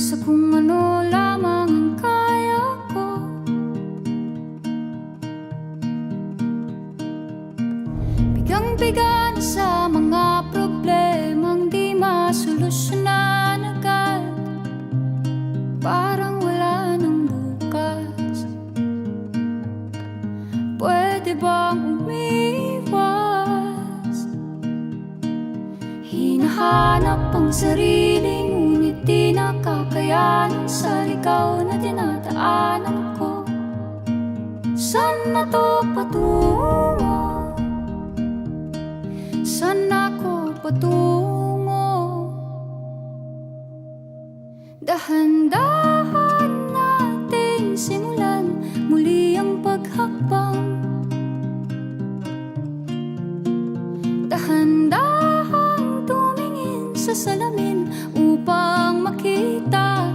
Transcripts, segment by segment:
sa kung ano lamang ang kaya ko. Bigang-biga na sa mga problemang di masolusyonan agad, parang wala nang bukas. Pwede bang umiwas? Hinahanap ang sarili, ngunit di nakakayanan sa ligaw na dinadaanan ko. Saan na to patungo? Saan ako patungo? Dahan-dahan nating simulan muli ang paghakbang. Dahan-dahan tumingin sa salamin upang makita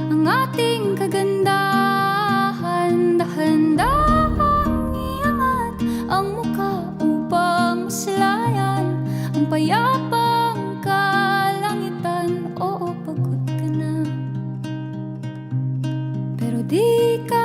ang ating kagandahan. Dahan-dahan iangat ang mukha upang masilayan ang payapang kalangitan. Oo, pagod ka na, pero di ka